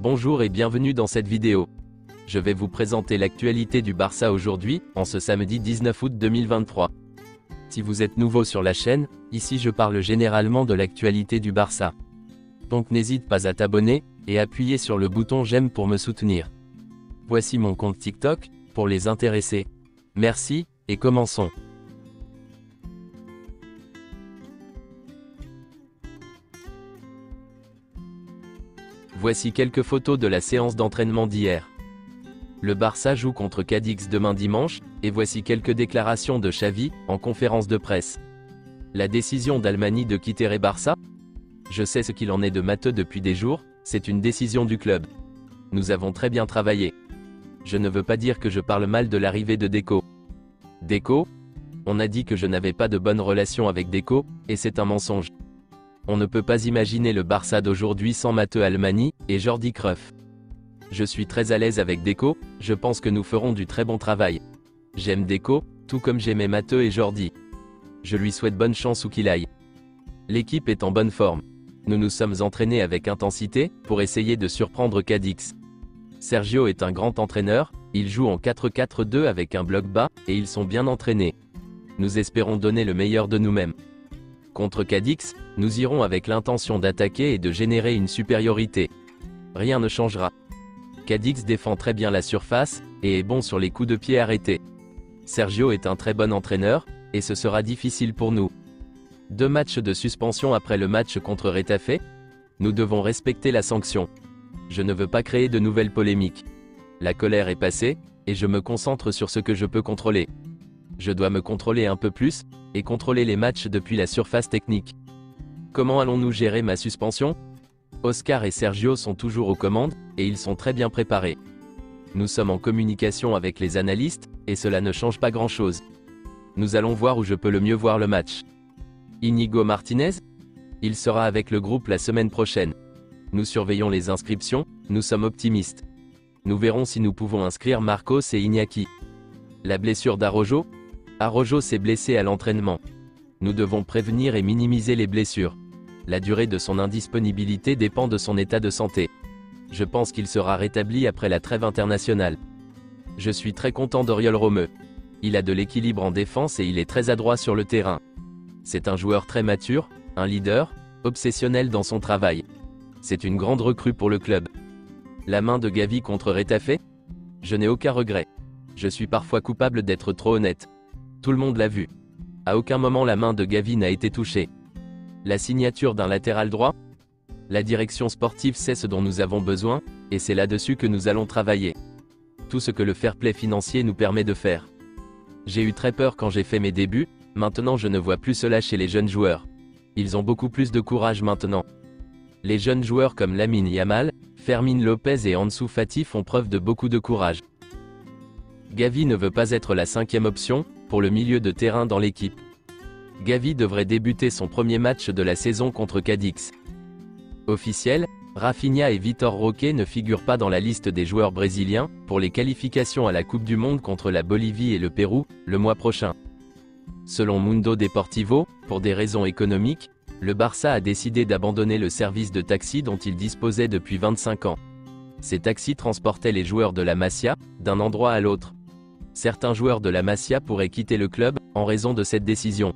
Bonjour et bienvenue dans cette vidéo. Je vais vous présenter l'actualité du Barça aujourd'hui, en ce samedi 19 août 2023. Si vous êtes nouveau sur la chaîne, ici je parle généralement de l'actualité du Barça. Donc n'hésite pas à t'abonner, et appuyer sur le bouton j'aime pour me soutenir. Voici mon compte TikTok, pour les intéressés. Merci, et commençons. Voici quelques photos de la séance d'entraînement d'hier. Le Barça joue contre Cadix demain dimanche, et voici quelques déclarations de Xavi, en conférence de presse. La décision d'Almani de quitter Barça? Je sais ce qu'il en est de Matteux depuis des jours, c'est une décision du club. Nous avons très bien travaillé. Je ne veux pas dire que je parle mal de l'arrivée de Deco. Deco? On a dit que je n'avais pas de bonne relation avec Deco, et c'est un mensonge. On ne peut pas imaginer le Barça d'aujourd'hui sans Matteux Almani et Jordi Cruyff. Je suis très à l'aise avec Deco, je pense que nous ferons du très bon travail. J'aime Deco, tout comme j'aimais Matteux et Jordi. Je lui souhaite bonne chance où qu'il aille. L'équipe est en bonne forme. Nous nous sommes entraînés avec intensité, pour essayer de surprendre Cadix. Sergio est un grand entraîneur, il joue en 4-4-2 avec un bloc bas, et ils sont bien entraînés. Nous espérons donner le meilleur de nous-mêmes. Contre Cadix, nous irons avec l'intention d'attaquer et de générer une supériorité. Rien ne changera. Cadix défend très bien la surface, et est bon sur les coups de pied arrêtés. Sergio est un très bon entraîneur, et ce sera difficile pour nous. 2 matchs de suspension après le match contre Retafe? Nous devons respecter la sanction. Je ne veux pas créer de nouvelles polémiques. La colère est passée, et je me concentre sur ce que je peux contrôler. Je dois me contrôler un peu plus, et contrôler les matchs depuis la surface technique. Comment allons-nous gérer ma suspension? Oscar et Sergio sont toujours aux commandes, et ils sont très bien préparés. Nous sommes en communication avec les analystes, et cela ne change pas grand-chose. Nous allons voir où je peux le mieux voir le match. Íñigo Martínez? Il sera avec le groupe la semaine prochaine. Nous surveillons les inscriptions, nous sommes optimistes. Nous verrons si nous pouvons inscrire Marcos et Iñaki. La blessure d'Araujo? Araujo s'est blessé à l'entraînement. Nous devons prévenir et minimiser les blessures. La durée de son indisponibilité dépend de son état de santé. Je pense qu'il sera rétabli après la trêve internationale. Je suis très content d'Oriol Romeu. Il a de l'équilibre en défense et il est très adroit sur le terrain. C'est un joueur très mature, un leader, obsessionnel dans son travail. C'est une grande recrue pour le club. La main de Gavi contre Retafe? Je n'ai aucun regret. Je suis parfois coupable d'être trop honnête. Tout le monde l'a vu. À aucun moment la main de Gavi n'a été touchée. La signature d'un latéral droit? La direction sportive sait ce dont nous avons besoin, et c'est là-dessus que nous allons travailler. Tout ce que le fair play financier nous permet de faire. J'ai eu très peur quand j'ai fait mes débuts, maintenant je ne vois plus cela chez les jeunes joueurs. Ils ont beaucoup plus de courage maintenant. Les jeunes joueurs comme Lamine Yamal, Fermin Lopez et Ansu Fati font preuve de beaucoup de courage. Gavi ne veut pas être la 5e option, pour le milieu de terrain dans l'équipe. Gavi devrait débuter son premier match de la saison contre Cadix. Officiel, Rafinha et Vitor Roque ne figurent pas dans la liste des joueurs brésiliens, pour les qualifications à la Coupe du Monde contre la Bolivie et le Pérou, le mois prochain. Selon Mundo Deportivo, pour des raisons économiques, le Barça a décidé d'abandonner le service de taxi dont il disposait depuis 25 ans. Ces taxis transportaient les joueurs de la Masia, d'un endroit à l'autre. Certains joueurs de la Masia pourraient quitter le club, en raison de cette décision.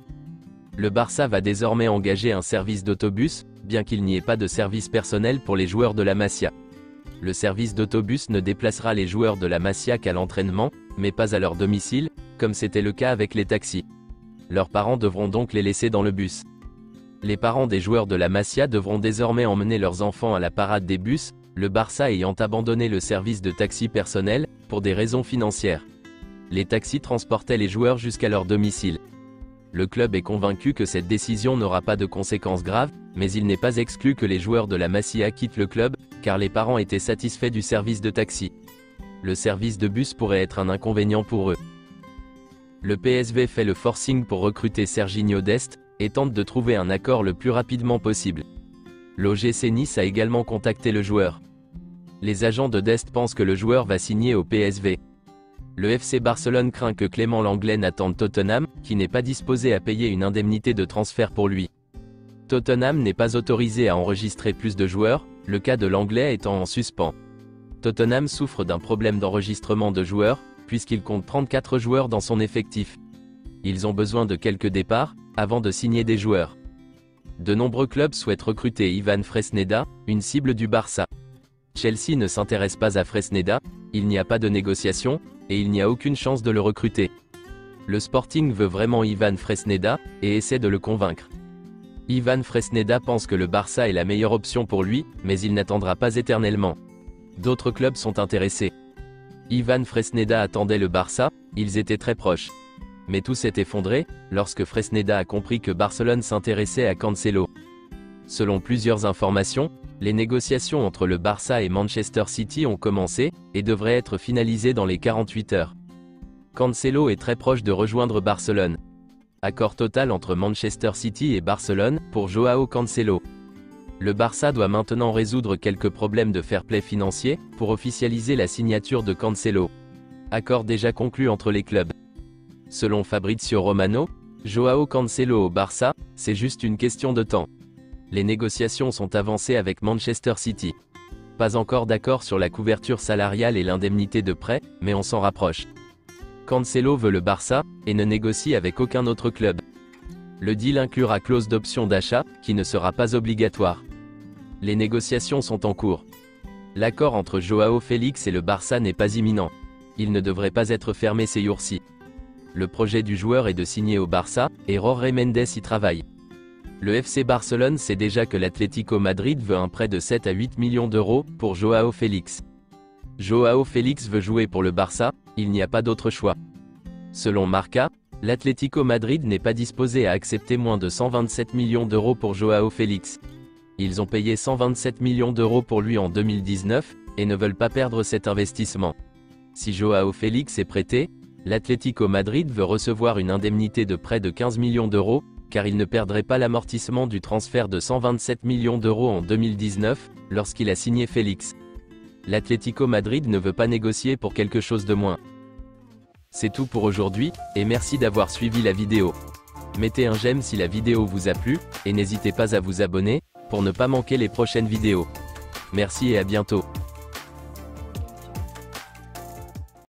Le Barça va désormais engager un service d'autobus, bien qu'il n'y ait pas de service personnel pour les joueurs de la Masia. Le service d'autobus ne déplacera les joueurs de la Masia qu'à l'entraînement, mais pas à leur domicile, comme c'était le cas avec les taxis. Leurs parents devront donc les laisser dans le bus. Les parents des joueurs de la Masia devront désormais emmener leurs enfants à la parade des bus, le Barça ayant abandonné le service de taxi personnel, pour des raisons financières. Les taxis transportaient les joueurs jusqu'à leur domicile. Le club est convaincu que cette décision n'aura pas de conséquences graves, mais il n'est pas exclu que les joueurs de la Masia quittent le club, car les parents étaient satisfaits du service de taxi. Le service de bus pourrait être un inconvénient pour eux. Le PSV fait le forcing pour recruter Serginho Dest, et tente de trouver un accord le plus rapidement possible. L'OGC Nice a également contacté le joueur. Les agents de Dest pensent que le joueur va signer au PSV. Le FC Barcelone craint que Clément Lenglet n'attende Tottenham, qui n'est pas disposé à payer une indemnité de transfert pour lui. Tottenham n'est pas autorisé à enregistrer plus de joueurs, le cas de l'Anglais étant en suspens. Tottenham souffre d'un problème d'enregistrement de joueurs, puisqu'il compte 34 joueurs dans son effectif. Ils ont besoin de quelques départs, avant de signer des joueurs. De nombreux clubs souhaitent recruter Ivan Fresneda, une cible du Barça. Chelsea ne s'intéresse pas à Fresneda, il n'y a pas de négociation, et il n'y a aucune chance de le recruter. Le Sporting veut vraiment Ivan Fresneda, et essaie de le convaincre. Ivan Fresneda pense que le Barça est la meilleure option pour lui, mais il n'attendra pas éternellement. D'autres clubs sont intéressés. Ivan Fresneda attendait le Barça, ils étaient très proches. Mais tout s'est effondré, lorsque Fresneda a compris que Barcelone s'intéressait à Cancelo. Selon plusieurs informations, les négociations entre le Barça et Manchester City ont commencé, et devraient être finalisées dans les 48 heures. Cancelo est très proche de rejoindre Barcelone. Accord total entre Manchester City et Barcelone, pour Joao Cancelo. Le Barça doit maintenant résoudre quelques problèmes de fair play financier, pour officialiser la signature de Cancelo. Accord déjà conclu entre les clubs. Selon Fabrizio Romano, Joao Cancelo au Barça, c'est juste une question de temps. Les négociations sont avancées avec Manchester City. Pas encore d'accord sur la couverture salariale et l'indemnité de prêt, mais on s'en rapproche. Cancelo veut le Barça, et ne négocie avec aucun autre club. Le deal inclura clause d'option d'achat, qui ne sera pas obligatoire. Les négociations sont en cours. L'accord entre Joao Félix et le Barça n'est pas imminent. Il ne devrait pas être fermé ces jours-ci. Le projet du joueur est de signer au Barça, et Jorge Mendes y travaille. Le FC Barcelone sait déjà que l'Atlético Madrid veut un prêt de 7 à 8 millions d'euros pour Joao Félix. Joao Félix veut jouer pour le Barça, il n'y a pas d'autre choix. Selon Marca, l'Atlético Madrid n'est pas disposé à accepter moins de 127 millions d'euros pour Joao Félix. Ils ont payé 127 millions d'euros pour lui en 2019, et ne veulent pas perdre cet investissement. Si Joao Félix est prêté, l'Atlético Madrid veut recevoir une indemnité de près de 15 millions d'euros, car il ne perdrait pas l'amortissement du transfert de 127 millions d'euros en 2019, lorsqu'il a signé Félix. L'Atlético Madrid ne veut pas négocier pour quelque chose de moins. C'est tout pour aujourd'hui, et merci d'avoir suivi la vidéo. Mettez un j'aime si la vidéo vous a plu, et n'hésitez pas à vous abonner, pour ne pas manquer les prochaines vidéos. Merci et à bientôt.